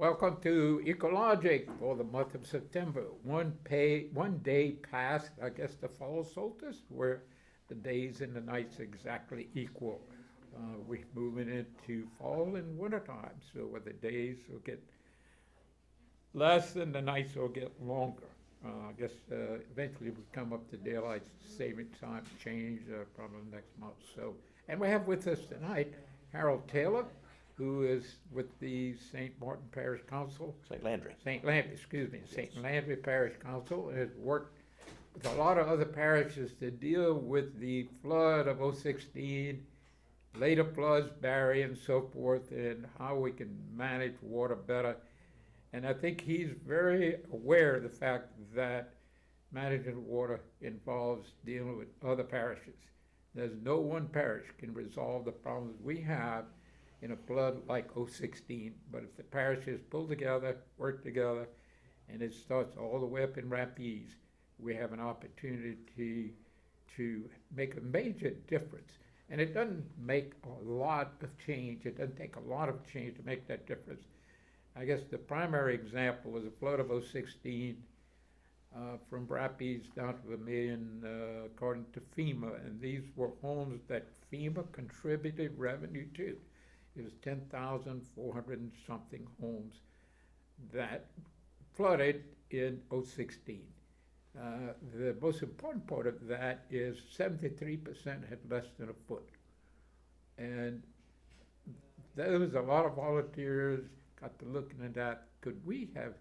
Welcome to EcoLogic for the month of September. One day past, I guess, the fall solstice, where the days and the nights exactly equal. We're moving into fall and wintertime, so where the days will get less and the nights will get longer. I guess eventually we come up to daylight saving time change probably next month. So, and we have with us tonight Harold Taylor, who is with the St. Martin Parish Council. St. Landry, excuse me, St. Landry Parish Council, and has worked with a lot of other parishes to deal with the flood of '16, later floods, Barry, and so forth, and how we can manage water better. And I think he's very aware of the fact that managing water involves dealing with other parishes. There's no one parish can resolve the problems we have in a flood like '16, but if the parishes pull together, work together, and it starts all the way up in Rapides, we have an opportunity to make a major difference. And it doesn't make a lot of change. It doesn't take a lot of change to make that difference. I guess the primary example was the flood of '16 from Rapides down to Vermilion, according to FEMA. And these were homes that FEMA contributed revenue to. It was 10,400 and something homes that flooded in '16. The most important part of that is 73% had less than a foot. And there was a lot of volunteers got to looking at that. Could we have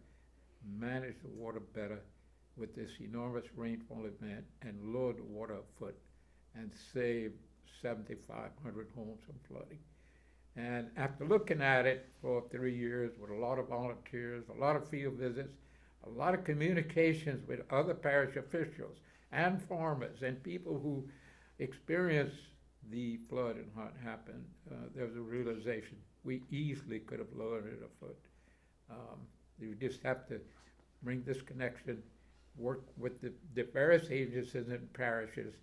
managed the water better with this enormous rainfall event and lowered the water a foot and saved 7,500 homes from flooding? And after looking at it for 3 years with a lot of volunteers, a lot of field visits, a lot of communications with other parish officials and farmers and people who experienced the flood and what happened, there was a realization we easily could have lowered it a foot. You just have to bring this connection, work with the various agencies and parishes,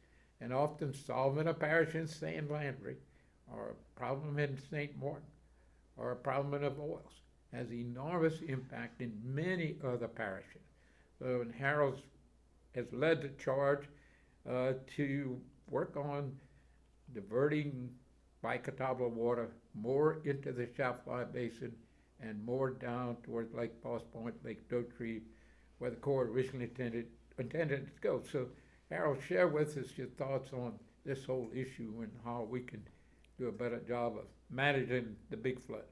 and often solving a parish in St. Landry or a problem in St. Martin or a problem in Avoyelles has enormous impact in many other parishes. So, and Harold has led the charge to work on diverting Catawba water more into the Chafly Basin and more down towards Lake Boss Point, Lake Dotree, where the Corps originally intended to go. So, Harold, share with us your thoughts on this whole issue and how we can do a better job of managing the big flood.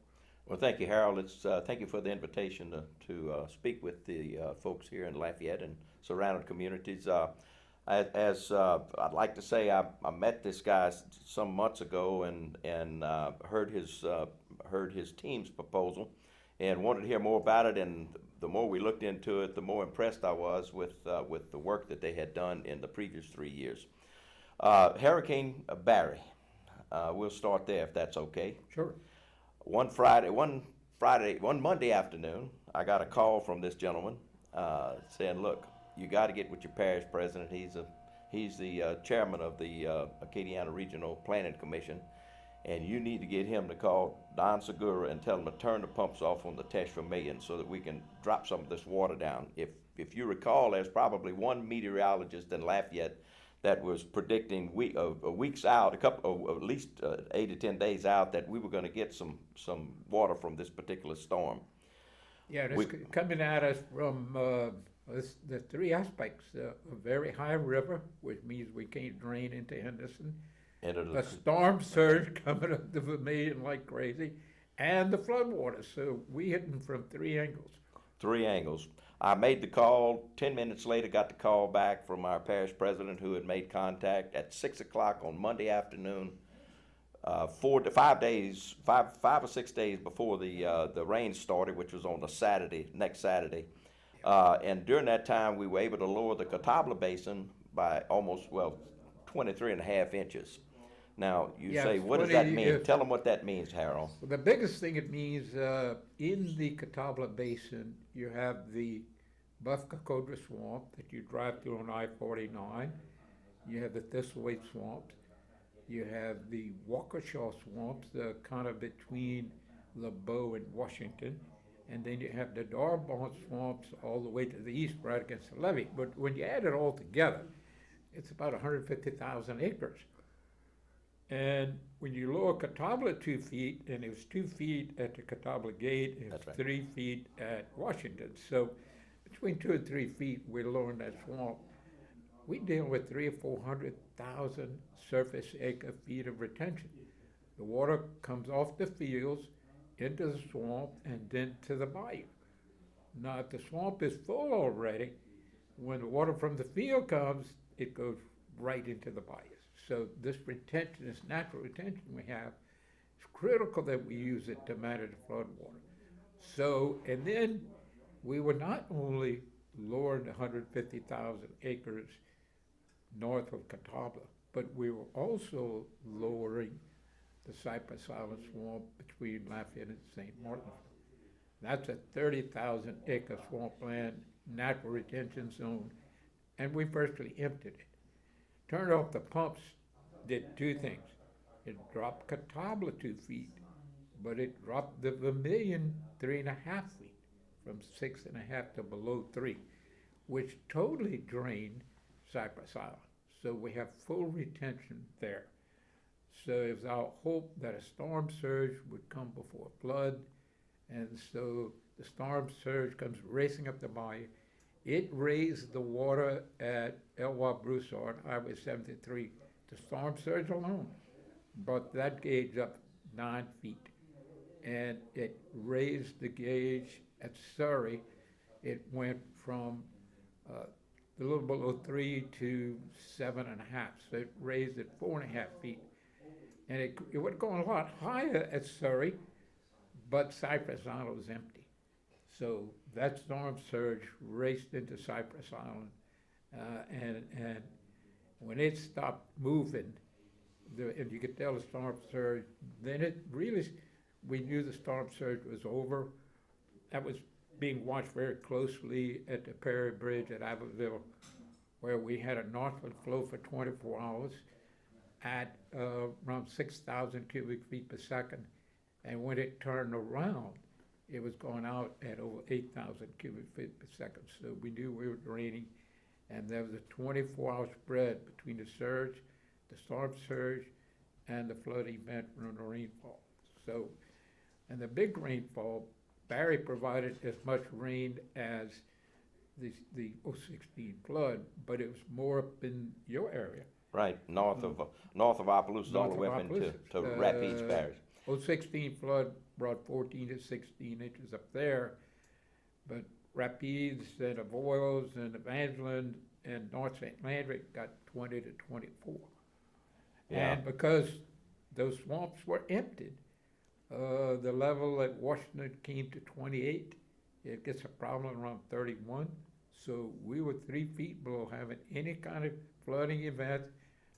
Well, thank you, Harold. Thank you for the invitation to speak with the folks here in Lafayette and surrounding communities. I'd like to say, I met this guy some months ago and heard his team's proposal and wanted to hear more about it. And the more we looked into it, the more impressed I was with the work that they had done in the previous 3 years. Hurricane Barry. We'll start there if that's okay. Sure. One Monday afternoon, I got a call from this gentleman saying, "Look, you got to get with your parish president. He's the chairman of the Acadiana Regional Planning Commission, and you need to get him to call Don Segura and tell him to turn the pumps off on the Tesh Vermilion so that we can drop some of this water down." If you recall, there's probably one meteorologist in Lafayette that was predicting weeks out, at least 8 to 10 days out, that we were going to get some water from this particular storm. Yeah, it's coming at us from the three aspects: a very high river, which means we can't drain into Henderson, a storm surge coming up the Vermilion like crazy, and the floodwaters. So we hit them from three angles. Three angles. I made the call. 10 minutes later, got the call back from our parish president, who had made contact at 6 o'clock on Monday afternoon, 5 or 6 days before the rain started, which was on next Saturday. And during that time, we were able to lower the Catawba Basin by almost 23 and a half inches. Now, you say, what does that mean? Tell them what that means, Harold. Well, the biggest thing it means, in the Catawba Basin, you have the Buff-Cocodra Swamp that you drive through on I-49. You have the Thistleway Swamps. You have the Waukesha Swamps, kind of between LeBeau and Washington. and then you have the Darbon swamps all the way to the east right against the levee. But when you add it all together, it's about 150,000 acres. And when you lower Catawba 2 feet, and it was 2 feet at the Catawba gate, and That's right. 3 feet at Washington. So between 2 and 3 feet, we're lowering that swamp. We deal with 300,000 or 400,000 surface acre feet of retention. The water comes off the fields into the swamp and then to the bayou. Now, if the swamp is full already, when the water from the field comes, it goes right into the bayou. So this retention, this natural retention we have, it's critical that we use it to manage floodwater. So, and then we were not only lowering 150,000 acres north of Catawba, but we were also lowering the Cypress Island swamp between Lafayette and St. Martin. That's a 30,000 acre swampland natural retention zone, and we virtually emptied it. Turned off the pumps, did 2 things. It dropped Catawba 2 feet, but it dropped the Vermilion 3.5 feet, from 6.5 to below 3, which totally drained Cypress Island. So we have full retention there. So it was our hope that a storm surge would come before a flood, and so the storm surge comes racing up the bayou. It raised the water at Elwha Broussard, Highway 73. The storm surge alone brought that gauge up 9 feet. And it raised the gauge at Surrey. It went from a little below 3 to 7.5. So it raised it 4.5 feet. And it would go a lot higher at Surrey, but Cypress Island was empty. So that storm surge raced into Cypress Island, and when it stopped moving, and you could tell the storm surge, then it really, we knew the storm surge was over. That was being watched very closely at the Perry Bridge at Abbeville, where we had a northward flow for 24 hours at around 6,000 cubic feet per second. And when it turned around, it was going out at over 8,000 cubic feet per second. So we knew we were draining, and there was a 24-hour spread between the surge, the storm surge, and the flood event from the rainfall. So, and the big rainfall, Barry provided as much rain as the 016 flood, but it was more up in your area. Right, north of Opelousas all the way up into Rapides Parish. 016 flood brought 14 to 16 inches up there, but Rapides and Avoyelles and Evangeline and North St. Landry got 20 to 24. Yeah. And because those swamps were emptied, the level at Washington came to 28. It gets a problem around 31. So we were 3 feet below having any kind of flooding event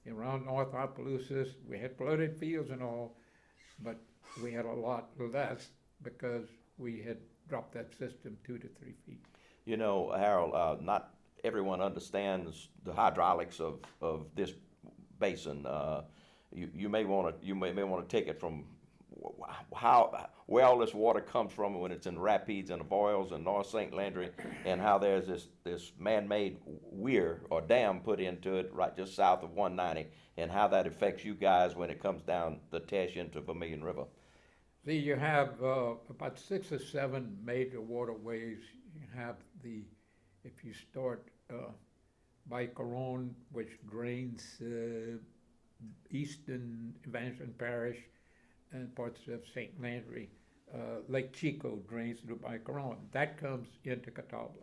around North Opelousas. We had flooded fields and all, but we had a lot less because we had dropped that system 2 to 3 feet. You know, Harold, not everyone understands the hydraulics of this basin. You may want to take it from where all this water comes from when it's in Rapides and Avoyelles and North St. Landry, and how there's this man-made weir or dam put into it right just south of 190, and how that affects you guys when it comes down the Teche into Vermilion River. See, you have about 6 or 7 major waterways. You have if you start by Coron, which drains eastern Evangeline Parish and parts of St. Landry. Lake Chico drains through Bicaron. That comes into Catawba.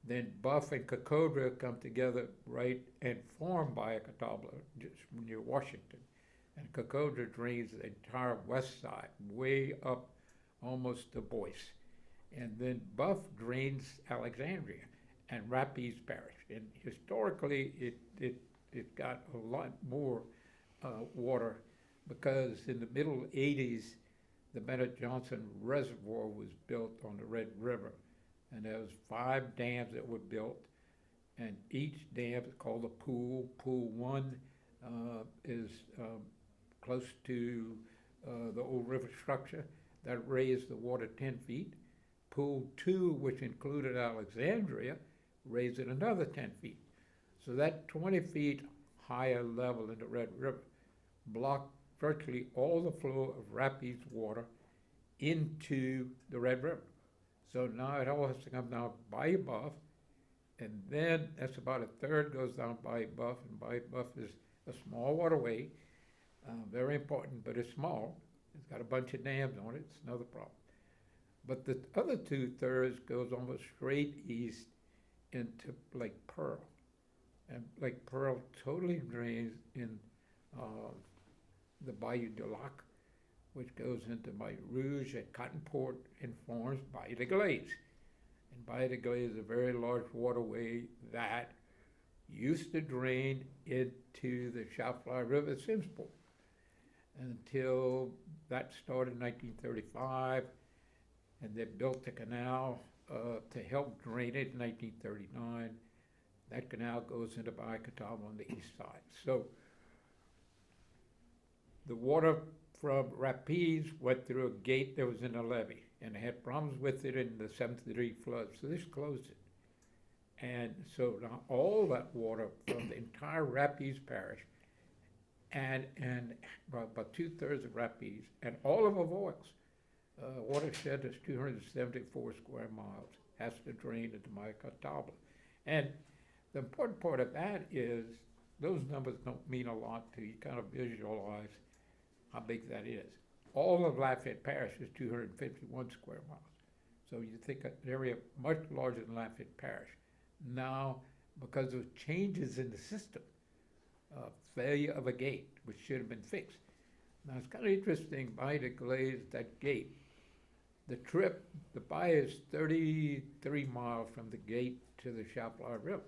Then Buff and Cocodra come together right and form Catawba, just near Washington. And Cocodra drains the entire west side, way up almost to Boyce. And then Buff drains Alexandria and Rapides Parish. And historically, it got a lot more water, because in the middle 80s, the Bennett Johnson Reservoir was built on the Red River. And there was 5 dams that were built, and each dam is called a pool. Pool 1 is close to the old river structure that raised the water 10 feet. Pool 2, which included Alexandria, raised it another 10 feet. So that 20 feet higher level in the Red River blocked virtually all the flow of Rapides water into the Red River. So now it all has to come down Bayou Buff, and then that's about a third goes down Bayou Buff, and Bayou Buff is a small waterway, very important, but it's small. It's got a bunch of dams on it. It's another problem. But the other 2/3 goes almost straight east into Lake Pearl. And Lake Pearl totally drains in the Bayou de Lac, which goes into Bayou Rouge at Cottonport and forms Bayou de Glace. And Bayou de Glace is a very large waterway that used to drain into the Chaffelay River at Simsport until that started in 1935, and they built a canal to help drain it in 1939. That canal goes into Bayou Catawba on the east side. So the water from Rapides went through a gate that was in a levee, and they had problems with it in the 73 flood, so this closed it. And so now all that water from the entire Rapides parish and about 2/3 of Rapides and all of Avoyles, watershed is 274 square miles, has to drain into Bayou Catawba. And the important part of that is those numbers don't mean a lot to you. Kind of visualize how big that is. All of Lafayette Parish is 251 square miles. So you think an area much larger than Lafayette Parish. Now, because of changes in the system, failure of a gate, which should have been fixed. Now, it's kind of interesting, Bayou de Glace, that gate, the bayou is 33 miles from the gate to the Chaffelay River.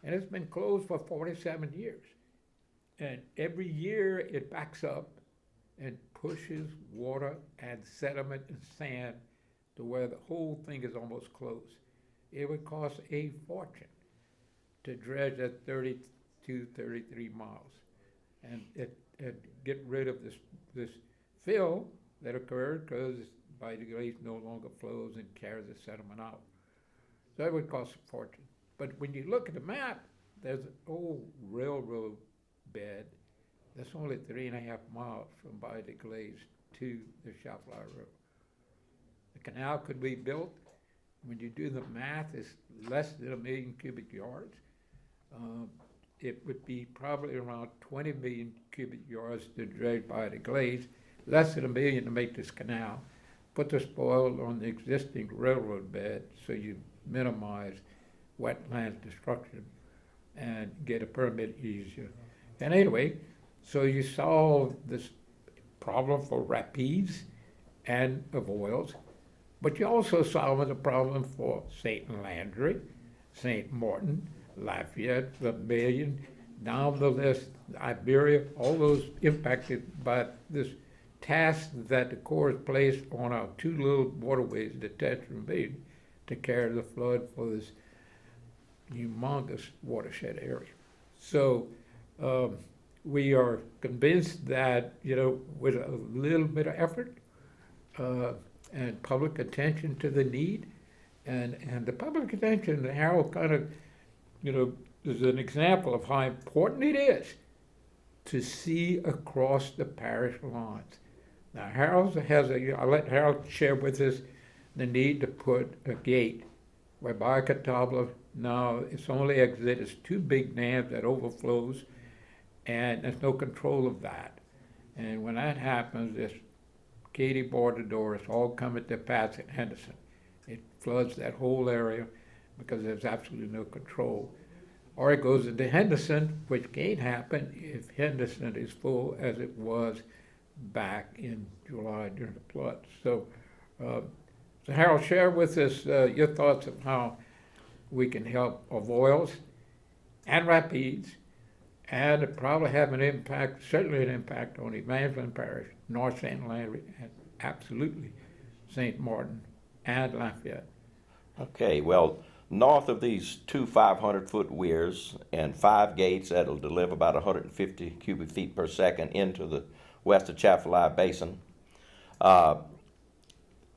And it's been closed for 47 years. And every year it backs up and pushes water and sediment and sand to where the whole thing is almost closed. It would cost a fortune to dredge that 32, 33 miles and get rid of this fill that occurred because Bayou de Glace no longer flows and carries the sediment out. So it would cost a fortune. But when you look at the map, there's an old railroad bed that's only 3.5 miles from Bayou de Glace to the Chaffelay River. The canal could be built. When you do the math, it's less than 1 million cubic yards. It would be probably around 20 million cubic yards to dredge Bayou de Glace, less than 1 million to make this canal. Put the spoil on the existing railroad bed so you minimize wetlands destruction and get a permit easier. And anyway, so you solve this problem for Rapides and Avoyles, but you also solve the problem for St. Landry, St. Martin, Lafayette, Vermilion, down the list, Iberia, all those impacted by this task that the Corps has placed on our two little waterways, the Tetra and Vermilion, to carry the flood for this humongous watershed area. So we are convinced that, with a little bit of effort and public attention to the need, and the public attention, Harold kind of, is an example of how important it is to see across the parish lines. Now, Harold I'll let Harold share with us the need to put a gate where Bayou Catawba now its only exit is 2 big dams that overflows, and there's no control of that. And when that happens, this Katy border door is all coming to pass at Henderson. It floods that whole area because there's absolutely no control. Or it goes into Henderson, which can't happen if Henderson is full as it was back in July during the flood. So Harold, share with us your thoughts of how we can help Avoyles and Rapides, and it probably have an impact, certainly an impact on Evangeline Parish, North St. Landry, and absolutely St. Martin and Lafayette. Okay, well, north of these 2 500-foot weirs and 5 gates that'll deliver about 150 cubic feet per second into the west of Chaffelay Basin,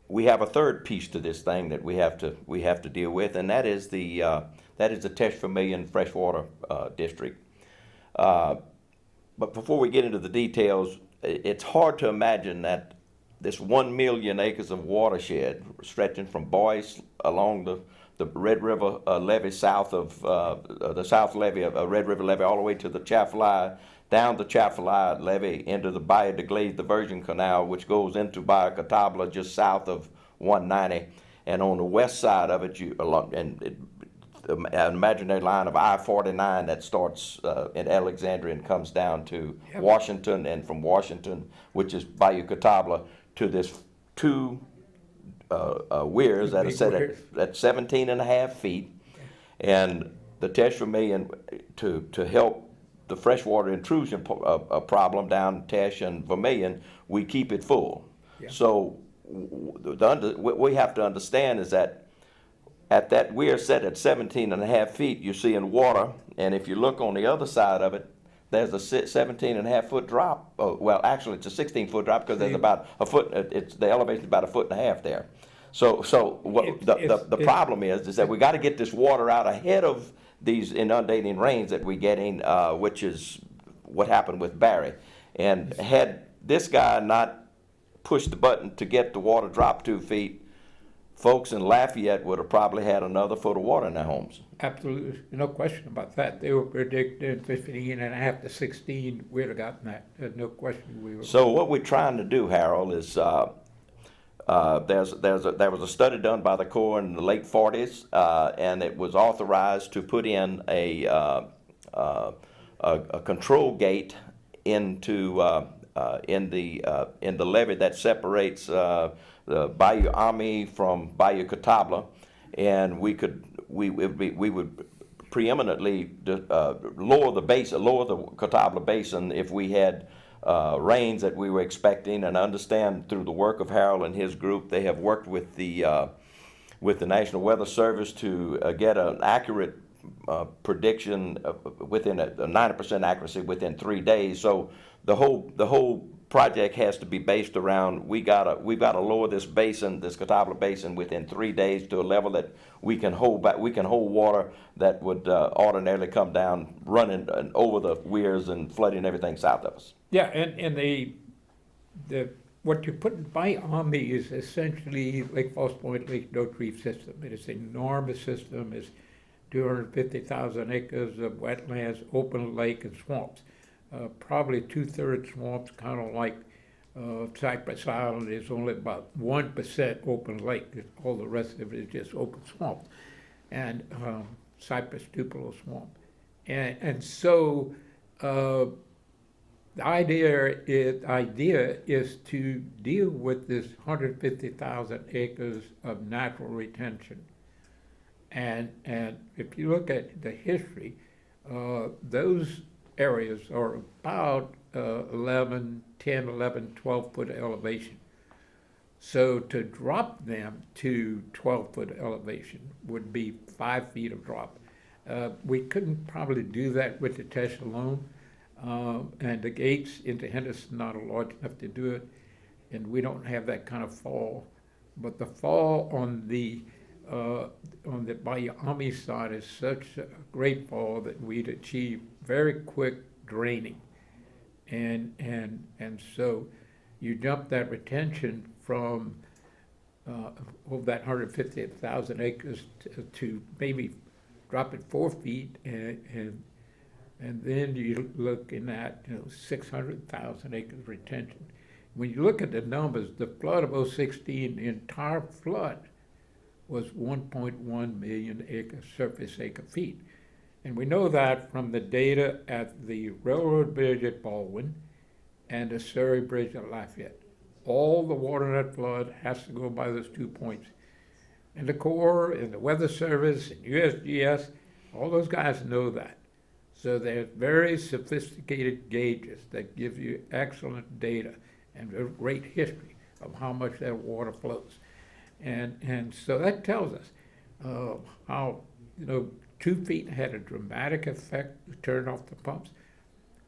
we have a third piece to this thing that we have to deal with, and that is the test per million freshwater district. But before we get into the details, it's hard to imagine that this 1 million acres of watershed stretching from Boyce along the Red River levee south of the south levee of Red River levee all the way to the Chaffalaya, down the Chaffalaya levee into the Bayou de Glace diversion canal, which goes into Bayou Catawba just south of 190, and on the west side of it, an imaginary line of I-49 that starts in Alexandria and comes down to Washington, and from Washington, which is Bayou Catawba, to this two weirs that are set at 17 and a half feet. And the test for million to help the freshwater intrusion problem down Tesh and Vermilion, we keep it full. Yeah. So what we have to understand is that at that weir set at 17 and a half feet, you're seeing water, and if you look on the other side of it, there's a 17 and a half foot drop. Oh, well, actually, it's a 16-foot drop because there's about a foot. The elevation is about a foot and a half there. So the problem is that we got to get this water out ahead of these inundating rains that we're getting, which is what happened with Barry. And had this guy not pushed the button to get the water dropped 2 feet, folks in Lafayette would have probably had another foot of water in their homes. Absolutely, no question about that. They were predicting 15 and a half to 16. We'd have gotten that. There's no question we were. So what we're trying to do, Harold, is there was a study done by the Corps in the late 40s, and it was authorized to put in a control gate into in the levee that separates the Bayou Army from Bayou Catawba, and we would preeminently lower the Catawba Basin if we had rains that we were expecting. And understand through the work of Harold and his group, they have worked with the National Weather Service to get an accurate prediction within a 90% accuracy within 3 days. So the whole project has to be based around we've got to lower this basin, this Catawba Basin, within 3 days to a level that we can hold back. We can hold water that would ordinarily come down running over the weirs and flooding everything south of us. Yeah, and the what you put by Army is essentially Lake Falls Point, Lake Note Reef system. It is an enormous system. It's 250,000 acres of wetlands, open lake, and swamps. Probably 2/3 swamps, kind of like Cypress Island is only about 1% open lake. All the rest of it is just open swamp, and Cypress Tupelo swamp. And so the idea is to deal with this 150,000 acres of natural retention. And if you look at the history, those areas are about 10, 11, 12-foot elevation. So to drop them to 12-foot elevation would be 5 feet of drop. We couldn't probably do that with the Tesh alone, and the gates into Henderson not large enough to do it, and we don't have that kind of fall. But the fall on the Bayou Army side is such a great fall that we'd achieve very quick draining, and so you dump that retention from of that 150,000 acres to maybe drop it 4 feet, and then you're looking at 600,000 acres retention. When you look at the numbers, the flood of 2016, the entire flood was 1.1 million surface acre feet. And we know that from the data at the Railroad Bridge at Baldwin and the Surrey Bridge at Lafayette. All the water in that flood has to go by those 2 points. And the Corps and the Weather Service and USGS, all those guys know that. So they're very sophisticated gauges that give you excellent data and a great history of how much that water flows. And so that tells us how, 2 feet had a dramatic effect to turn off the pumps.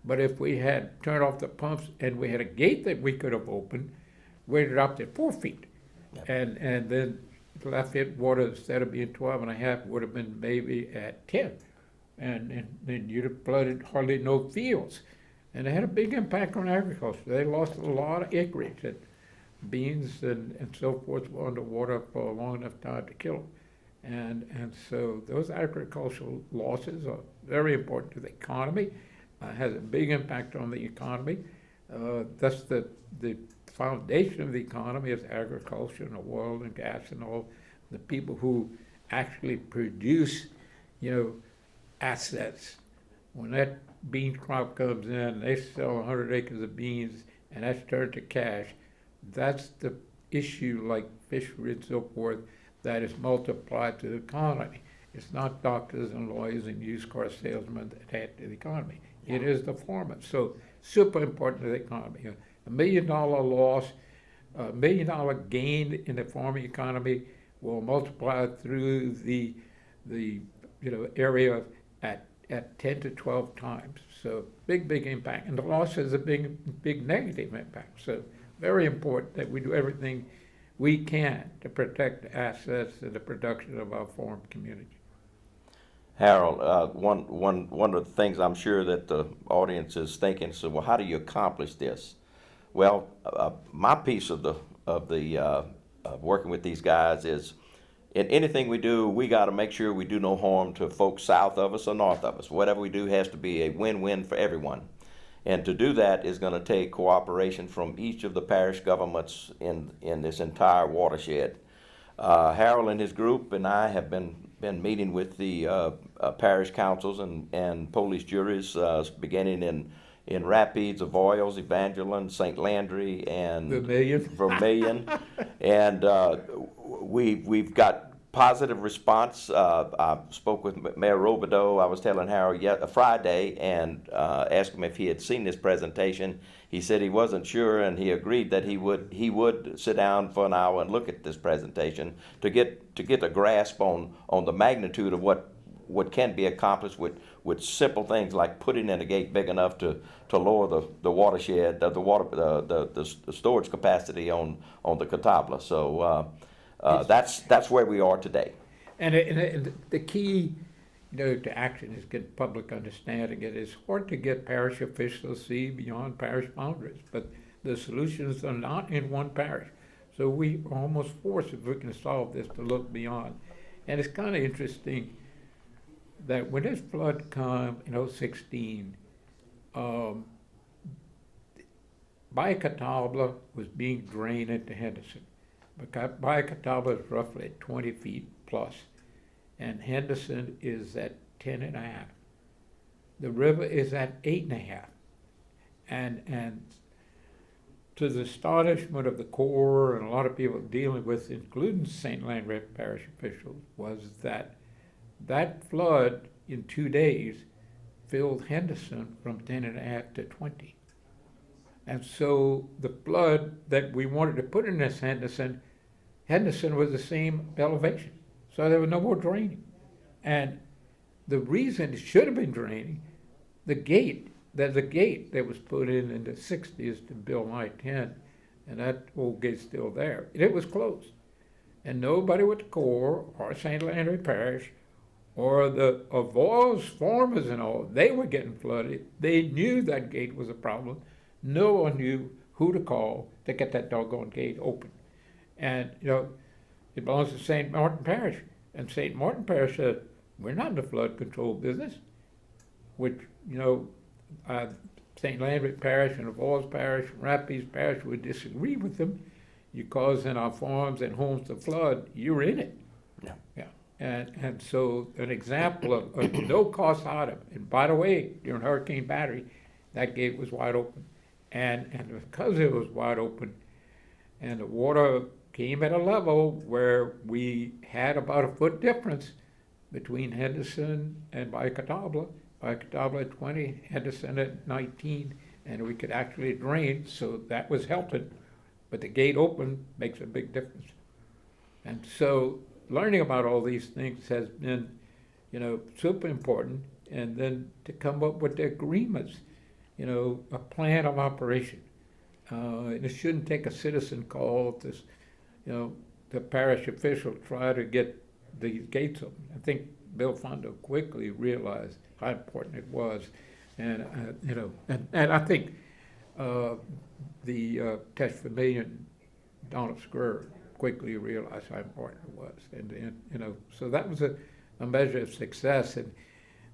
But if we had turned off the pumps and we had a gate that we could have opened, we'd have dropped it 4 feet. And then Lafayette water, instead of being 12.5, would have been maybe at 10. And then you'd have flooded hardly no fields. And it had a big impact on agriculture. They lost a lot of acreage, and beans and so forth were underwater for a long enough time to kill them. And so those agricultural losses are very important to the economy, has a big impact on the economy. That's the foundation of the economy is agriculture and oil and gas and all the people who actually produce, assets. When that bean crop comes in, they sell 100 acres of beans, and that's turned to cash. That's the issue, like fishery and so forth, that is multiplied to the economy. It's not doctors and lawyers and used car salesmen that add to the economy. It is the farmers. So super important to the economy. $1 million loss, $1 million gain in the farming economy will multiply through the area at 10 to 12 times. So big impact. And the loss has a big negative impact. So very important that we do everything we can to protect the assets and the production of our farm community. Harold, one of the things I'm sure that the audience is thinking, so well, how do you accomplish this? Well, my piece of working with these guys is, in anything we do, we got to make sure we do no harm to folks south of us or north of us. Whatever we do has to be a win-win for everyone. And to do that is going to take cooperation from each of the parish governments in this entire watershed. Harold and his group and I have been meeting with the parish councils and police juries beginning in Rapides, Avoyelles, Evangeline, St. Landry, and Vermilion. And we've got positive response. I spoke with Mayor Robideau. I was telling Harold Friday and asked him if he had seen this presentation. He said he wasn't sure, and he agreed that he would sit down for an hour and look at this presentation to get a grasp on the magnitude of what can be accomplished with simple things like putting in a gate big enough to lower the watershed, the storage capacity on the Catawba. So that's where we are today. And the key, to action is get public understanding. It is hard to get parish officials to see beyond parish boundaries, but the solutions are not in one parish. So we are almost forced, if we can solve this, to look beyond. And it's kind of interesting that when this flood came in 16, Bayou Catawba was being drained into Henderson. Bayou Catawba is roughly at 20 feet plus, and Henderson is at 10.5. The river is at 8.5. And to the astonishment of the Corps and a lot of people dealing with, including St. Landry parish officials, was that flood in 2 days filled Henderson from 10.5 to 20. And so the flood that we wanted to put in this Henderson was the same elevation. So there was no more draining. And the reason it should have been draining, there's a gate that was put in the 60s to build I-10, and that old gate's still there. It was closed. And nobody with the Corps or St. Landry Parish or the Avoyelles farmers and all, they were getting flooded. They knew that gate was a problem. No one knew who to call to get that doggone gate open. And, it belongs to St. Martin Parish. And St. Martin Parish said, we're not in the flood control business, which, St. Landry Parish and Avoyelles Parish and Rapides Parish would disagree with them. You causing our farms and homes to flood, you're in it. Yeah. And so an example of a no-cost item. And by the way, during Hurricane Battery, that gate was wide open. And because it was wide open and the water came at a level where we had about a foot difference between Henderson and Bayou Catawba at 20, Henderson at 19, and we could actually drain, so that was helping. But the gate open makes a big difference. And so learning about all these things has been, super important, and then to come up with the agreements, a plan of operation. And it shouldn't take a citizen call to, the parish official try to get these gates open. I think Bill Fondo quickly realized how important it was, and and I think the Test Vermilion Donald Square quickly realized how important it was, and so that was a measure of success. And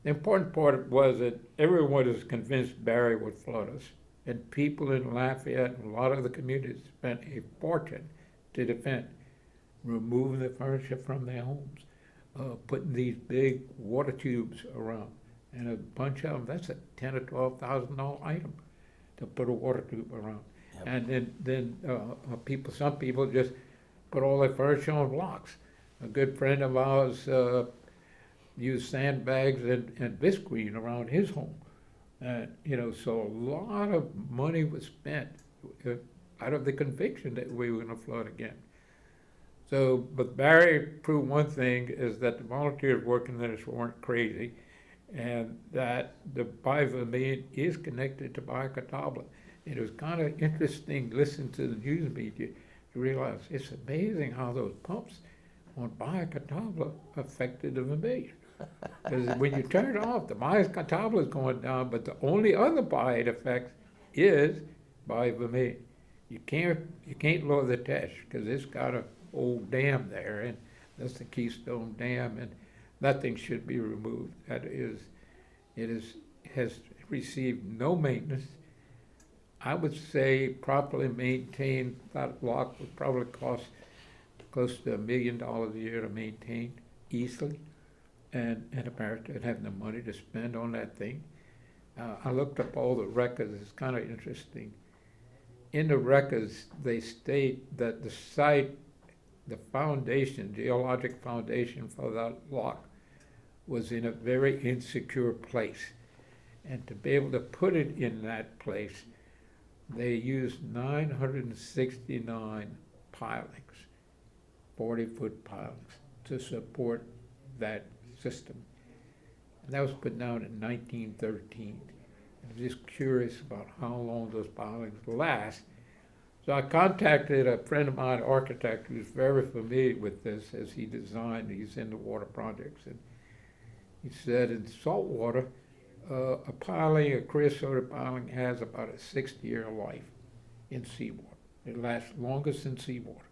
the important part was that everyone was convinced Barry would flood us, and people in Lafayette and a lot of the communities spent a fortune to defend, removing the furniture from their homes, putting these big water tubes around, and a bunch of them. That's a $10,000 or $12,000 item to put a water tube around. Yep. And then some people just put all their furniture on blocks. A good friend of ours used sandbags and visqueen around his home. So a lot of money was spent out of the conviction that we were going to flood again. So, but Barry proved one thing, is that the volunteers working there weren't crazy, and that the Bayou Vermilion is connected to Bayou Catawba. It was kind of interesting listening to the news media to realize it's amazing how those pumps on Bayou Catawba affected the Vermilion. Because when you turn it off, the Bayou Catawba is going down, but the only other bayou it affects is Bayou Vermilion. You can't lower the Teche because it's got a old dam there, and that's the Keystone Dam, and nothing should be removed. Has received no maintenance. I would say properly maintained, that lock would probably cost close to $1 million a year to maintain easily, and America didn't have the money to spend on that thing. I looked up all the records. It's kind of interesting. In the records, they state that the site, the foundation, geologic foundation for that lock, was in a very insecure place. And to be able to put it in that place, they used 969 pilings, 40-foot pilings, to support that system. And that was put down in 1913. I'm just curious about how long those pilings last. So I contacted a friend of mine, an architect, who's very familiar with this, as he designed these in-the-water projects. And he said in salt water, a piling, a creosote piling, has about a 60-year life in seawater. It lasts longest in seawater.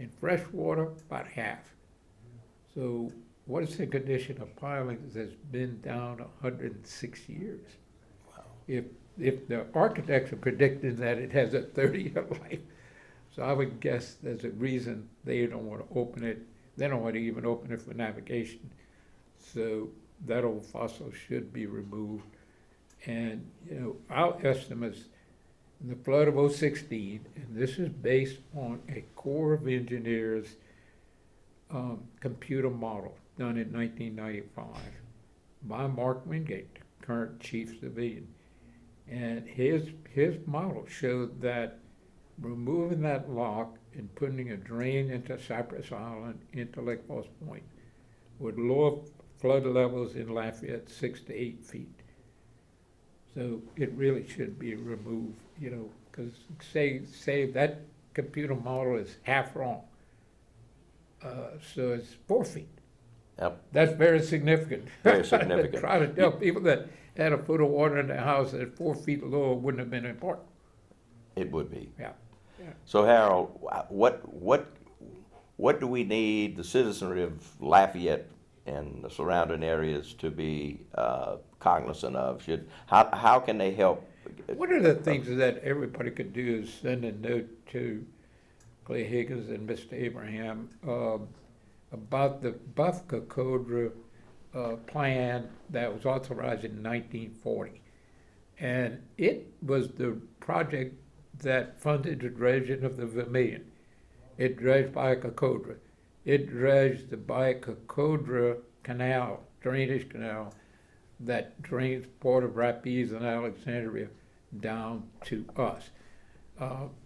In fresh water, about half. So what is the condition of pilings that's been down 106 years? Wow. If the architects are predicting that it has a 30-year life, so I would guess there's a reason they don't want to open it. They don't want to even open it for navigation. So that old fossil should be removed. And, our estimates in the flood of 016, and this is based on a Corps of Engineers computer model done in 1995 by Mark Wingate, the current chief civilian. And his model showed that removing that lock and putting a drain into Cypress Island into Lake Falls Point would lower flood levels in Lafayette 6 to 8 feet. So it really should be removed, because say that computer model is half wrong. So it's 4 feet. Yep. That's very significant. Very significant. Try to tell people that had a foot of water in their house at 4 feet lower wouldn't have been important. It would be. Yeah. So Harold, what do we need the citizenry of Lafayette and the surrounding areas to be cognizant of? How can they help? One of the things that everybody could do is send a note to Clay Higgins and Mr. Abraham about the Buff-Cocodra plan that was authorized in 1940. And it was the project that funded the dredging of the Vermilion. It dredged Bayou Cocodra. It dredged the Bayou Cocodra Canal, drainage canal, that drains Port of Rapides and Alexandria down to us.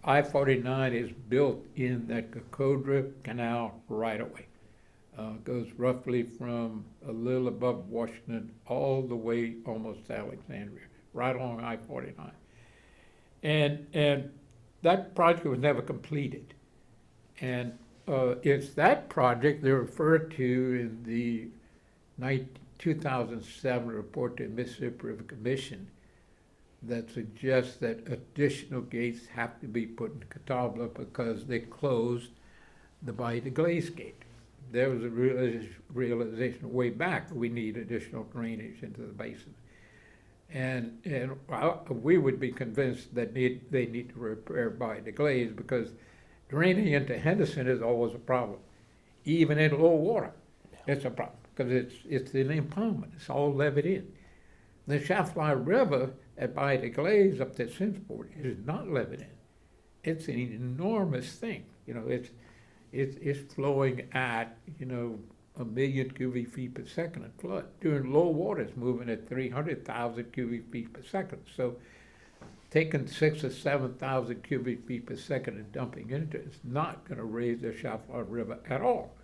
I-49 is built in that Cocodra Canal right away. Goes roughly from a little above Washington all the way almost to Alexandria, right along I-49. And that project was never completed. And It's that project they refer to in the 2007 report to the Mississippi River Commission that suggests that additional gates have to be put in Catawba because they closed the Bay de Glace gate. There was a realization way back we need additional drainage into the basin. And we would be convinced that they need to repair Bay de Glace because draining into Henderson is always a problem. Even in low water, it's a problem because it's an impoundment. It's all levied in. The Chaffly River at Bay de Glace up to Simsport is not levied in. It's an enormous thing. It's flowing at 1 million cubic feet per second at flood. During low water, it's moving at 300,000 cubic feet per second. So taking 6,000 or 7,000 cubic feet per second and dumping into it is not going to raise the Chaffly River at all.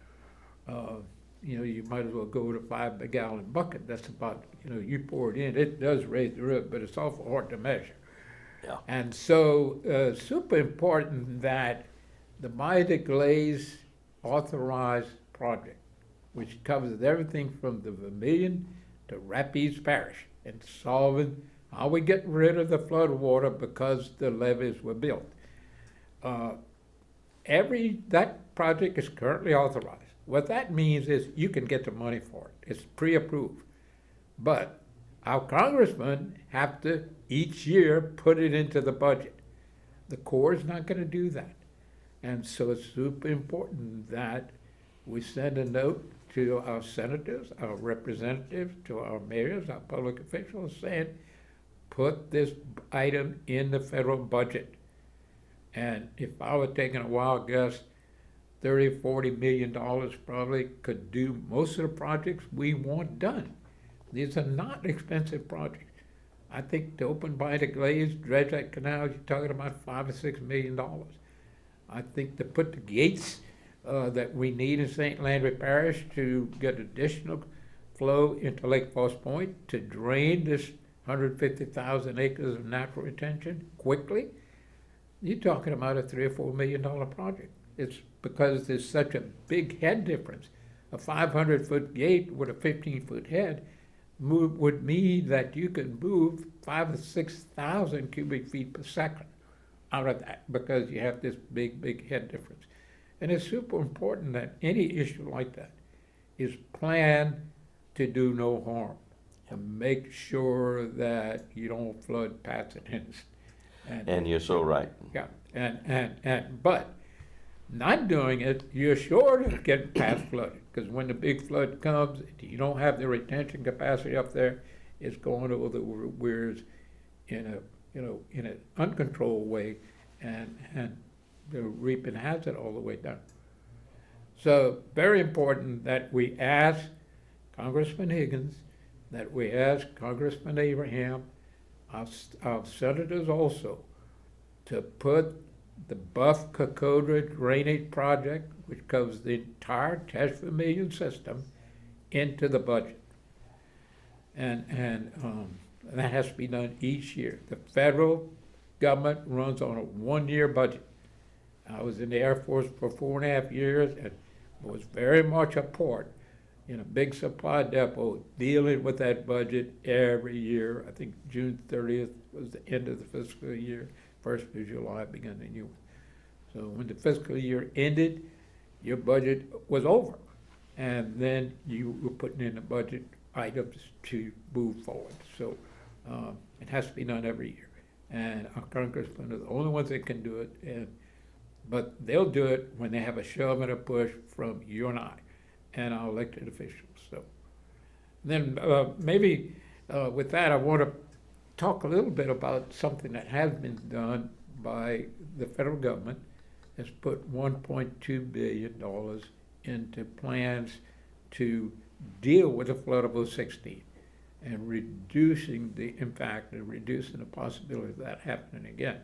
You might as well go to 5-gallon bucket. That's about, you pour it in. It does raise the river, but it's awful hard to measure. Yeah. And so super important that the Bay de Glace authorized project, which covers everything from the Vermilion to Rapides Parish and solving how we get rid of the flood water because the levees were built. That project is currently authorized. What that means is you can get the money for it. It's pre-approved. But our congressmen have to each year put it into the budget. The Corps is not going to do that. And so it's super important that we send a note to our senators, our representatives, to our mayors, our public officials, saying, put this item in the federal budget. And if I were taking a wild guess, $30, $40 million probably could do most of the projects we want done. These are not expensive projects. I think to open Bay de Glace, dredge that canal, you're talking about $5 or $6 million. I think to put the gates that we need in St. Landry Parish to get additional flow into Lake Falls Point to drain this 150,000 acres of natural retention quickly, you're talking about a $3 or $4 million project. It's because there's such a big head difference. A 500-foot gate with a 15-foot head would mean that you can move 5,000 or 6,000 cubic feet per second out of that because you have this big head difference. And it's super important that any issue like that is planned to do no harm and make sure that you don't flood Pat's and Henderson. And you're so right. Yeah, but not doing it, you're sure to get past flooded because when the big flood comes, you don't have the retention capacity up there. It's going over the weirs in an uncontrolled way, and the reaping hazard all the way down. So very important that we ask Congressman Higgins, that we ask Congressman Abraham, our senators also, to put the Buff Kokoda Drainage Project, which covers the entire Tesh Vermilion system, into the budget. And that has to be done each year. The federal government runs on a one-year budget. I was in the Air Force for 4.5 years and was very much a part in a big supply depot dealing with that budget every year. I think June 30th was the end of the fiscal year. 1st of July began the new one. So when the fiscal year ended, your budget was over. And then you were putting in the budget items to move forward. So it has to be done every year. And our congressmen are the only ones that can do it. But they'll do it when they have a shove and a push from you and I and our elected officials. So then maybe with that, I want to talk a little bit about something that has been done by the federal government. Has put $1.2 billion into plans to deal with the flood of 2016 and reducing the impact and reducing the possibility of that happening again.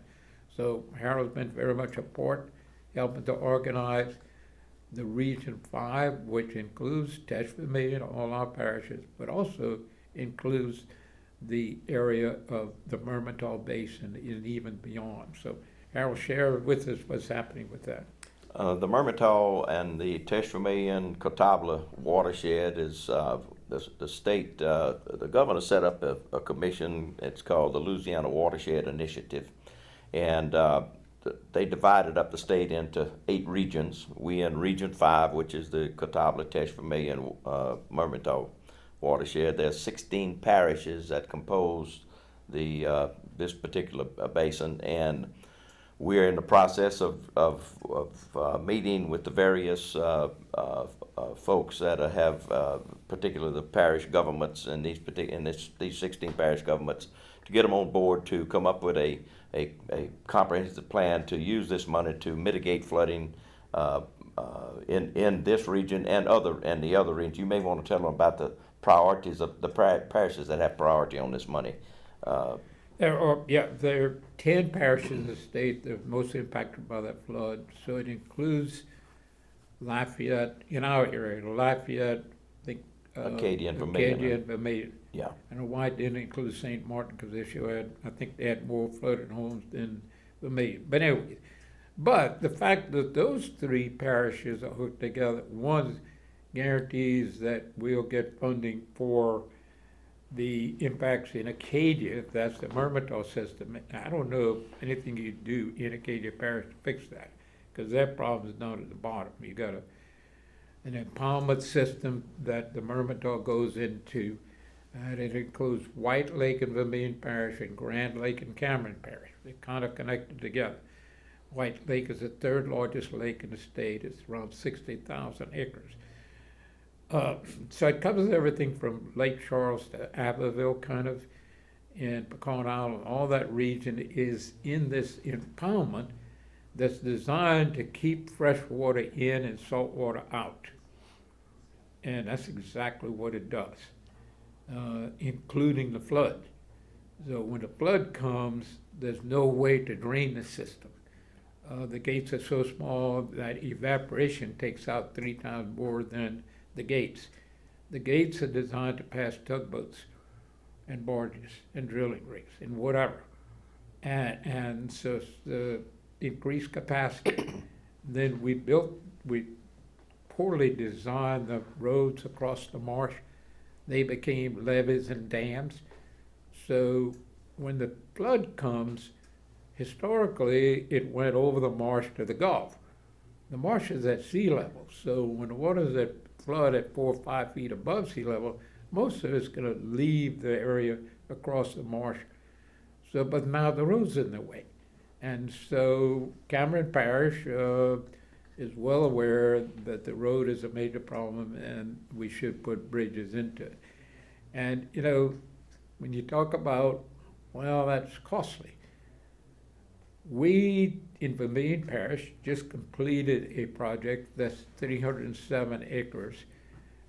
So Harold's been very much a part, helping to organize the Region 5, which includes Tesh Vermilion, all our parishes, but also includes the area of the Mermentau Basin and even beyond. So Harold, share with us what's happening with that. The Mermentau and the Teche Vermilion Cotabla watershed is the state. The governor set up a commission. It's called the Louisiana Watershed Initiative, and they divided up the state into 8 regions. We in Region 5, which is the Cotabla, Teche Vermilion, Mermentau watershed. There's 16 parishes that compose the this particular basin, and we're in the process of meeting with the various folks that have, particularly the parish governments and these 16 parish governments, to get them on board to come up with a comprehensive plan to use this money to mitigate flooding in this region and the other regions. You may want to tell them about the priorities of the parishes that have priority on this money. There are 10 parishes in the state that are most impacted by that flood. So it includes Lafayette, in our area, Lafayette, I think, Acadia and Acadia and Vermilion. Yeah. I don't know why it didn't include St. Martin, because this year I think they had more flooded homes than Vermilion. But anyway, but the fact that those 3 parishes are hooked together, one guarantees that we'll get funding for the impacts in Acadia, if that's the Mermentau system. I don't know anything you do in Acadia Parish to fix that, because that problem is down at the bottom. You got an impoundment system that the Mermentau goes into, and it includes White Lake and Vermilion Parish and Grand Lake and Cameron Parish. They're kind of connected together. White Lake is the 3rd largest lake in the state. It's around 60,000 acres. So it covers everything from Lake Charles to Abbeville, kind of, and Pecan Island. All that region is in this impoundment that's designed to keep fresh water in and salt water out. And that's exactly what it does, including the flood. So when the flood comes, there's no way to drain the system. The gates are so small that evaporation takes out 3 times more than the gates. The gates are designed to pass tugboats and barges and drilling rigs and whatever. And so the increased capacity. Then we poorly designed the roads across the marsh. They became levees and dams. So when the flood comes, historically it went over the marsh to the Gulf. The marsh is at sea level, so when the water's at flood at 4 or 5 feet above sea level, most of it's going to leave the area across the marsh. So, but now the road's in the way. And so Cameron Parish is well aware that the road is a major problem and we should put bridges into it. And, you know, when you talk about, well, that's costly. We, in Vermilion Parish, just completed a project that's 307 acres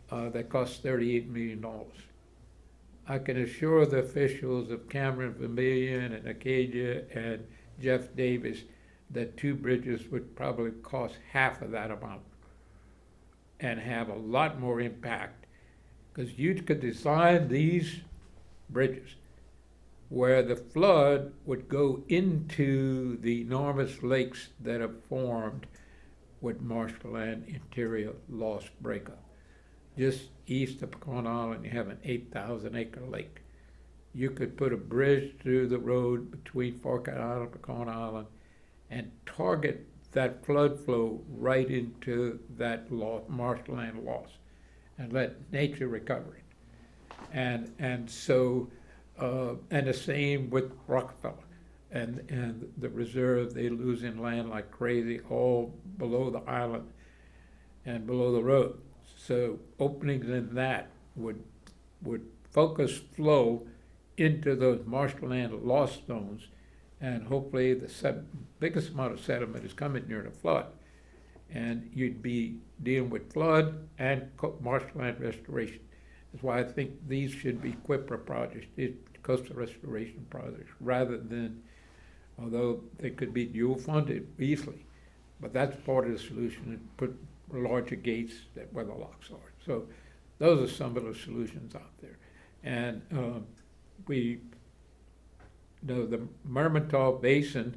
that cost $38 million. I can assure the officials of Cameron, Vermilion, and Acadia, and Jeff Davis that 2 bridges would probably cost half of that amount and have a lot more impact, because you could design these bridges where the flood would go into the enormous lakes that have formed with marshland interior loss breakup. Just east of Pecan Island, you have an 8,000 acre lake. You could put a bridge through the road between Fork Island and Pecan Island and target that flood flow right into that marshland loss and let nature recover it. And so, and the same with Rockefeller and the reserve. They lose in land like crazy all below the island and below the road. So openings in that would focus flow into those marshland loss zones, and hopefully the biggest amount of sediment is coming near the flood. And you'd be dealing with flood and marshland restoration. That's why I think these should be QIPRA projects, coastal restoration projects, rather than, although they could be dual funded easily, but that's part of the solution, put larger gates where the locks are. So those are some of the solutions out there. And the Mermentau Basin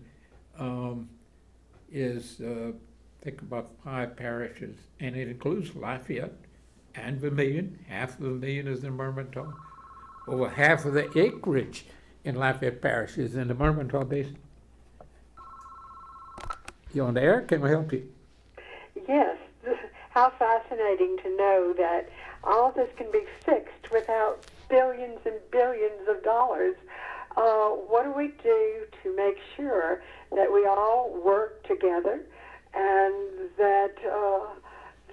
is think about 5 parishes, and it includes Lafayette and Vermilion. Half of Vermilion is in Mermentau. Over half of the acreage in Lafayette Parish is in the Mermentau Basin. You on the air? Can we help you? Yes. How fascinating to know that all this can be fixed without billions and billions of dollars. What do we do to make sure that we all work together and that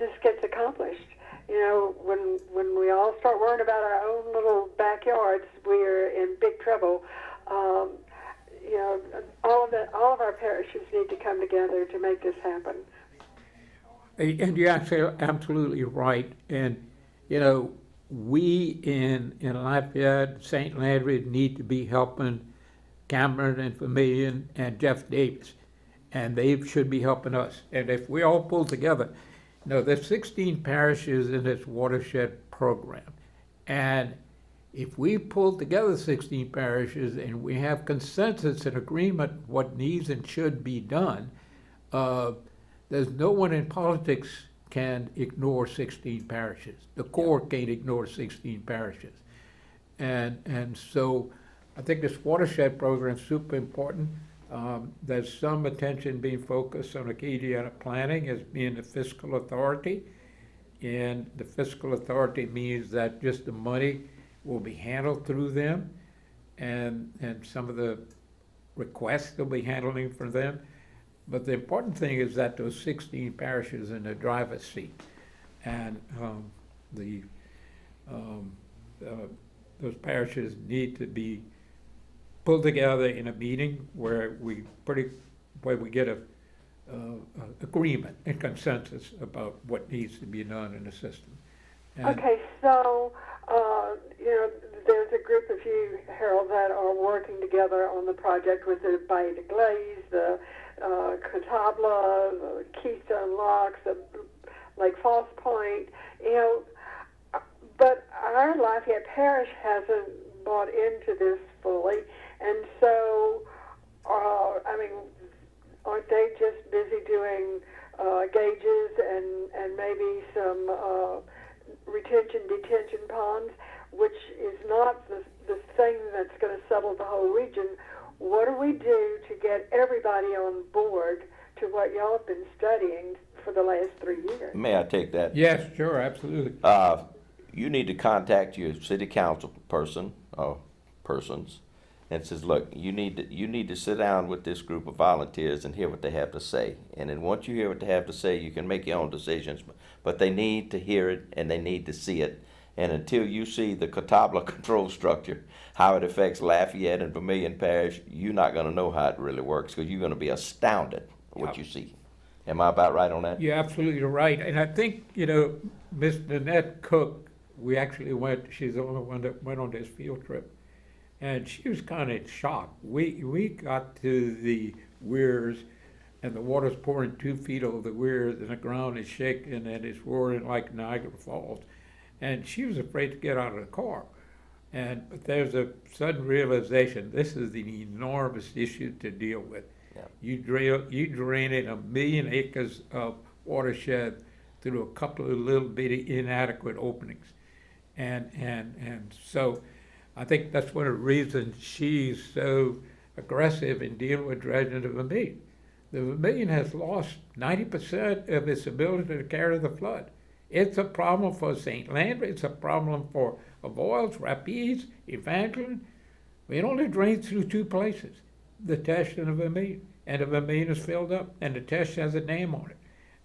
this gets accomplished? You know, when we all start worrying about our own little backyards, we're in big trouble. You know, all of our parishes need to come together to make this happen. And you're actually absolutely right. And, you know, we in Lafayette, St. Landry need to be helping Cameron and Vermilion and Jeff Davis. And they should be helping us. And if we all pull together, you know, there's 16 parishes in this watershed program. And if we pull together 16 parishes and we have consensus and agreement what needs and should be done, there's no one in politics can ignore 16 parishes. The Corps can't ignore 16 parishes. And so I think this watershed program is super important. There's some attention being focused on Acadiana planning as being the fiscal authority. And the fiscal authority means that just the money will be handled through them, and some of the requests they'll be handling for them. But the important thing is that those 16 parishes in the driver's seat, and those parishes need to be pulled together in a meeting where we get a agreement and consensus about what needs to be done in the system. And okay, so you know, there's a group of you, Harold, that are working together on the project with the Bay de Glaze, the Catawba, the Keystone Locks, the Lake Falls Point, you know, but our Lafayette Parish hasn't bought into this fully, and so, I mean, aren't they just busy doing gauges and maybe some detention ponds, which is not the thing that's going to settle the whole region? What do we do to get everybody on board to what y'all have been studying for the last 3 years? May I take that? yes, sure, absolutely. You need to contact your city council person or persons and says, look, you need to sit down with this group of volunteers and hear what they have to say. And then once you hear what they have to say, you can make your own decisions. But they need to hear it and they need to see it. And until you see the Catawba control structure, how it affects Lafayette and Vermilion Parish, you're not going to know how it really works, because you're going to be astounded at what you see. Am I about right on that? You're absolutely right. And I think, you know, Miss Nanette Cook, she's the only one that went on this field trip. And she was kind of shocked. We got to the weirs, and the water's pouring 2 feet over the weirs, and the ground is shaking, and it's roaring like Niagara Falls. And she was afraid to get out of the car. But there's a sudden realization, this is an enormous issue to deal with. Yeah. You drained 1 million acres of watershed through a couple of little bitty inadequate openings. And so I think that's one of the reasons she's so aggressive in dealing with dredging the Vermilion. The Vermilion has lost 90% of its ability to carry the flood. It's a problem for St. Landry. It's a problem for Avoyelles, Rapides, Evangeline. It only drains through 2 places, the Teche and the Vermilion. And the Vermilion is filled up, and the Teche has a dam on it.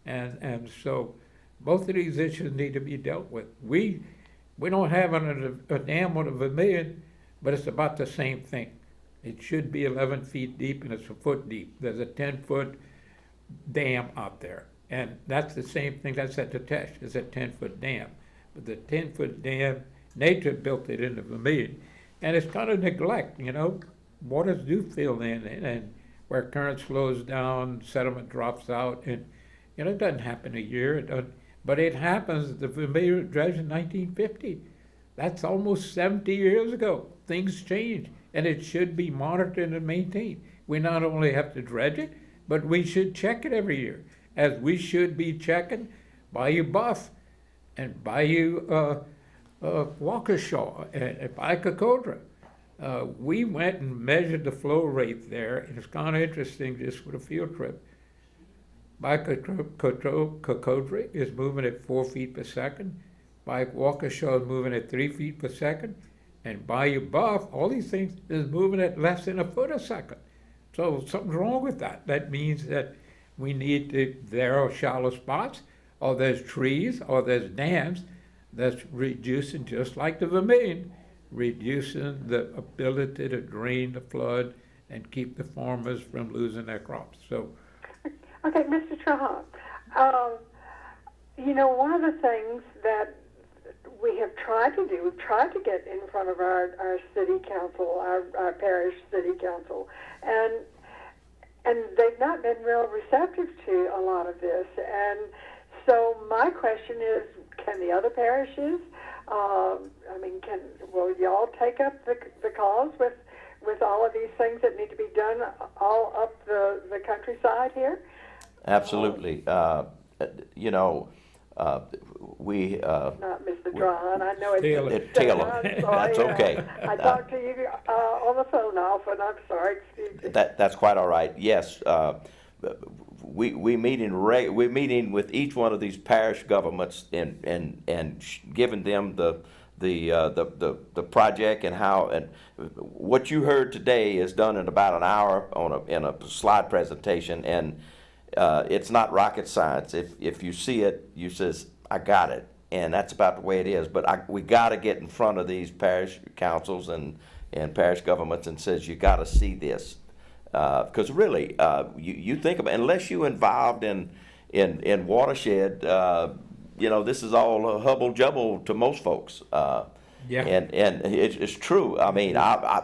And so both of these issues need to be dealt with. We don't have a dam on the Vermilion, but it's about the same thing. It should be 11 feet deep, and it's a foot deep. There's a 10-foot dam out there. And that's the same thing, that's at the Teche, it's a 10-foot dam. But the 10-foot dam, nature built it in the Vermilion. And it's kind of neglect, you know. Waters do fill in, and where current slows down, sediment drops out, and, you know, it doesn't happen a year, but it happens. The Vermilion dredged in 1950. That's almost 70 years ago. Things change, and it should be monitored and maintained. We not only have to dredge it, but we should check it every year. as we should be checking Bayou Buff and Bayou Waukesha and Bayou Kokodra. We went and measured the flow rate there, and it's kind of interesting just with a field trip. Bayou Kokodra is moving at 4 feet per second. Bayou Waukesha is moving at 3 feet per second. And Bayou Buff, all these things is moving at less than a foot a second. So something's wrong with that. That means that we need to, there are shallow spots, or there's trees, or there's dams that's reducing, just like the Vermilion, reducing the ability to drain the flood and keep the farmers from losing their crops. So, okay, Mr. Trahan, one of the things that we have tried to do, we've tried to get in front of our city council, our parish city council, and they've not been real receptive to a lot of this. And so my question is, can the other parishes, will y'all take up the cause with all of these things that need to be done all up the countryside here? Absolutely. We not Mr. Trahan. I know it's Taylor. Taylor. I'm sorry. That's okay. I talked to you on the phone often. I'm sorry. Excuse me. That's quite all right. Yes, we're meeting with each one of these parish governments and giving them the project and how, and what you heard today is done in about an hour in a slide presentation, and it's not rocket science. If you see it, you says, I got it, and that's about the way it is. But we got to get in front of these parish councils and parish governments and says, you got to see this, because really, you think about, unless you involved in watershed, this is all a hubble jubble to most folks. yeah. And it's true. I mean,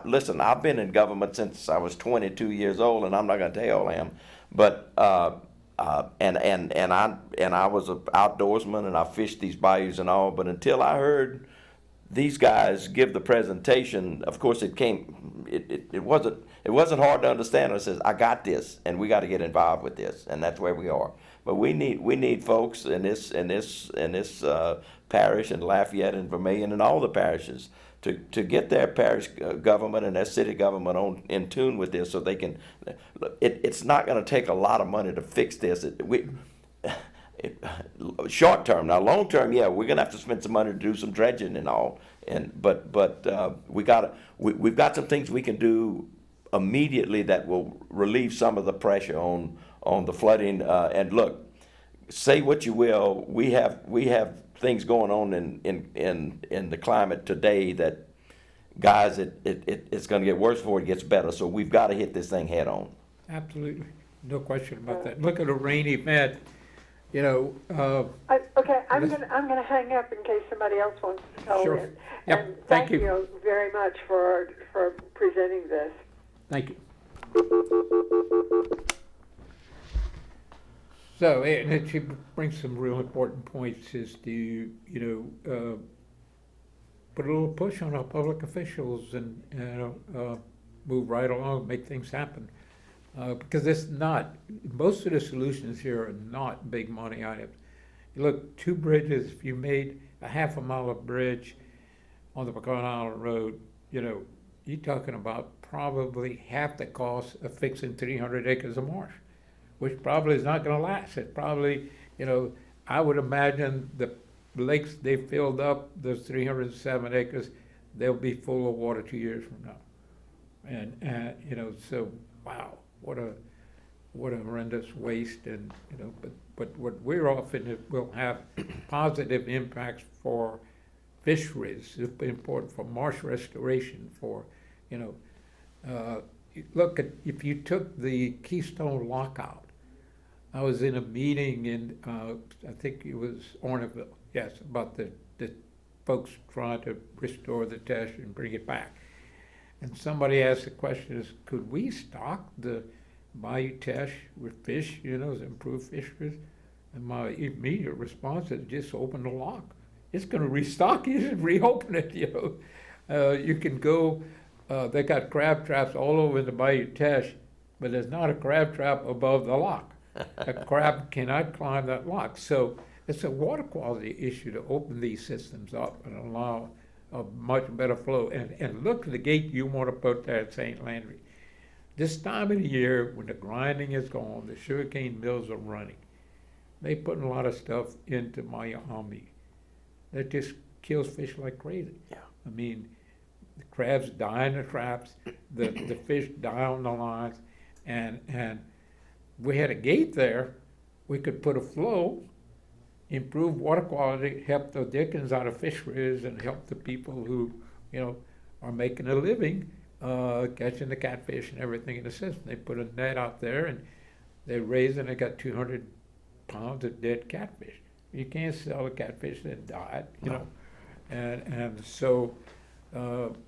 listen, I've been in government since I was 22 years old, and I'm not going to tell you all I am. But and I was an outdoorsman, and I fished these bayous and all. But until I heard these guys give the presentation, of course it wasn't hard to understand. It says, I got this, and we got to get involved with this, and that's where we are. But we need folks in this parish and Lafayette and Vermilion and all the parishes to get their parish government and their city government in tune with this, so they can. It's not going to take a lot of money to fix this. Short term. Now, long term, yeah, we're going to have to spend some money to do some dredging and all. But we've got some things we can do immediately that will relieve some of the pressure on the flooding. And look, say what you will, we have things going on in the climate today that, guys, it's going to get worse before it gets better. So we've got to hit this thing head on. Absolutely, no question about that. Look at a rain event, Okay, I'm gonna hang up in case somebody else wants to call Sure. in. Yep, And thank you. you very much for presenting this. Thank you. So, and she brings some real important points, is to, put a little push on our public officials and, move right along, make things happen. Because it's not, most of the solutions here are not big money items. You look, 2 bridges, if you made a half a mile of bridge on the Pecan Island Road, you're talking about probably half the cost of fixing 300 acres of marsh, which probably is not gonna last. It probably, I would imagine the lakes they filled up, those 307 acres, they'll be full of water 2 years from now. And, so, wow, what a horrendous waste. And, but what we're offering will have positive impacts for fisheries. It's important for marsh restoration, for, look at, if you took the Keystone Lockout. I was in a meeting in, I think it was Orneville, yes, about the folks trying to restore the Teche and bring it back. And somebody asked the question, could we stock the Bayou Teche with fish, to improve fisheries? And my immediate response is just open the lock. It's going to restock it and reopen it, You can go, they got crab traps all over the Bayou Teche, but there's not a crab trap above the lock. A crab cannot climb that lock. So it's a water quality issue to open these systems up and allow a much better flow. And look at the gate you want to put there at St. Landry. This time of the year, when the grinding is gone, the sugarcane mills are running. They put a lot of stuff into Miami that just kills fish like crazy. Yeah. I mean, the crabs die in the traps, the fish die on the lines, and we had a gate there. We could put a flow, improve water quality, help the dickens out of fisheries, and help the people who, are making a living catching the catfish and everything in the system. They put a net out there, and they raise it, and they got 200 pounds of dead catfish. You can't sell a catfish that died, And so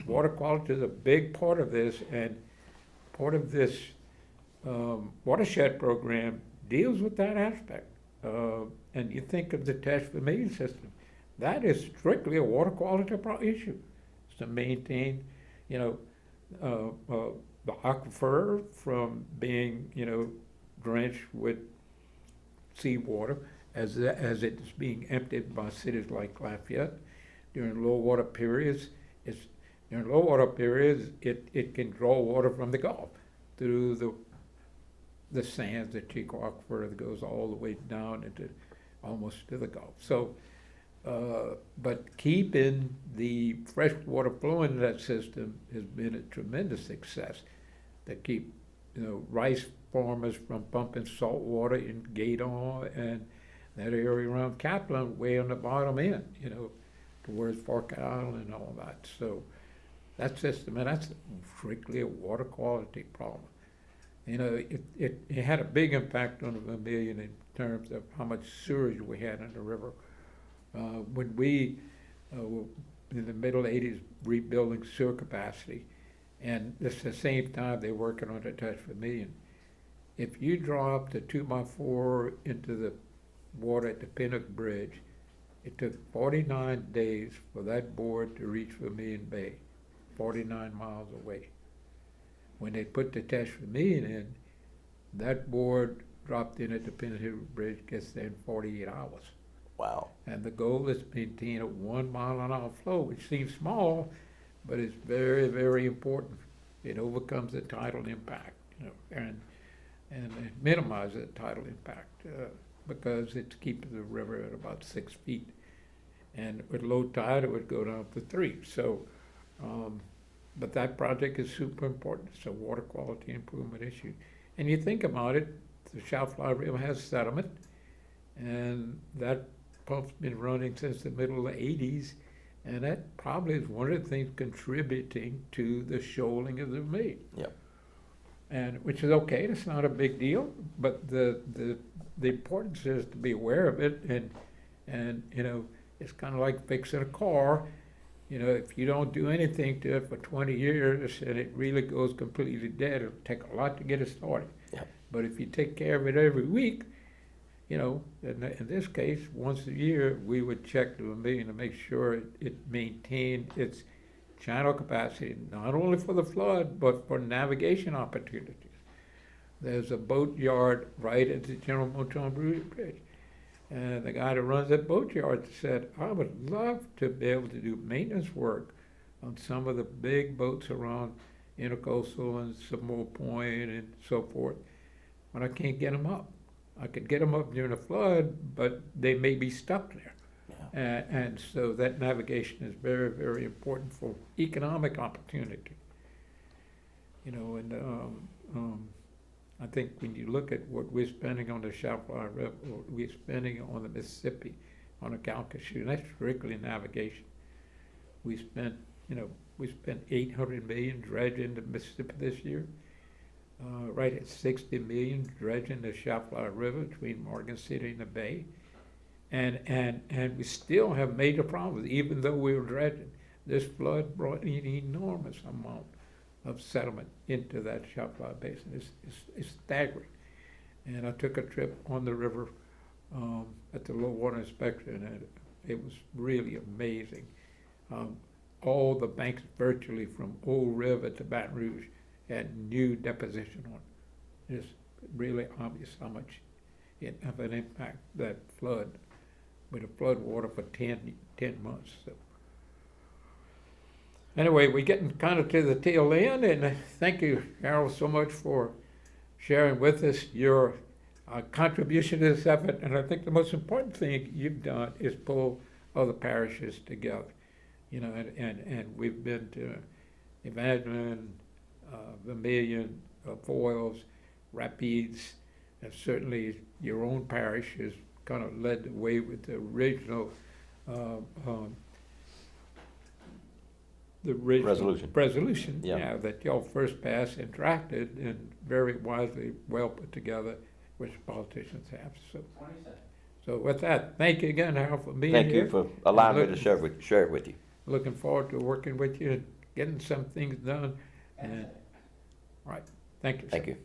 water quality is a big part of this, and part of this watershed program deals with that aspect. And you think of the test vermilion system, that is strictly a water quality issue. It's to maintain, the aquifer from being, drenched with seawater as it's being emptied by cities like Lafayette during low water periods. During low water periods, it can draw water from the Gulf through the sands, the Chico Aquifer that goes all the way down into almost to the Gulf. So, but keeping the fresh water flowing in that system has been a tremendous success to keep, rice farmers from pumping salt water in Gaydon and that area around Kaplan way on the bottom end, towards Fork Island and all that. So that system, and that's strictly a water quality problem. It had a big impact on the Vermilion in terms of how much sewage we had in the river. When we were in the middle '80s rebuilding sewer capacity, and this is the same time they're working on the Touch Vermilion. If you drop the 2x4 into the water at the Pinnock Bridge, it took 49 days for that board to reach Vermilion Bay, 49 miles away. When they put the Touch Vermilion in, that board dropped in at the Pinnock Bridge, gets there in 48 hours. Wow. And the goal is to maintain a 1 mile an hour flow, which seems small, but it's very, very important. It overcomes the tidal impact, and it minimizes the tidal impact because it's keeping the river at about 6 feet. And with low tide, it would go down to 3. So, but that project is super important. It's a water quality improvement issue. And you think about it, the Shallfly River has sediment, and that pump's been running since the middle of the '80s, and that probably is one of the things contributing to the shoaling of the Vermilion. Yep. And which is okay, it's not a big deal, but the importance is to be aware of it, and it's kind of like fixing a car. If you don't do anything to it for 20 years and it really goes completely dead, it'll take a lot to get it started. Yep. But if you take care of it every week, in this case, once a year, we would check the Vermilion to make sure it maintained its channel capacity, not only for the flood, but for navigation opportunities. There's a boat yard right at the General Motron Bridge. And the guy that runs that boat yard said, I would love to be able to do maintenance work on some of the big boats around Intercoastal and Samoa Point and so forth, but I can't get them up. I could get them up during a flood, but they may be stuck there. Yeah. And so that navigation is very, very important for economic opportunity. I think when you look at what we're spending on the Shallfly River, or we're spending on the Mississippi, on the Calcasieu, that's strictly navigation. We spent 800 million dredging the Mississippi this year. Right at 60 million dredging the Shallfly River between Morgan City and the Bay. And we still have major problems, even though we were dredging. This flood brought an enormous amount of sediment into that Shallfly Basin. It's staggering. And I took a trip on the river at the low water inspection, and it was really amazing. All the banks virtually from Old River to Baton Rouge had new deposition on it. It's really obvious how much didn't have an impact, that flood, with the flood water for 10 months, so. Anyway, we're getting kind of to the tail end, and thank you, Harold, so much for sharing with us your contribution to this effort. And I think the most important thing you've done is pull other parishes together. You know, and we've been to Evangeline, Vermilion, Foils, Rapides, and certainly your own parish has kind of led the way with the original resolution, Yeah. that y'all first passed and drafted and very wisely, well put together, which politicians have, so. So with that, thank you again, Harold, for being here. Thank you for allowing me to share it with you. Looking forward to working with you and getting some things done, and, all right, thank you, sir. Thank you.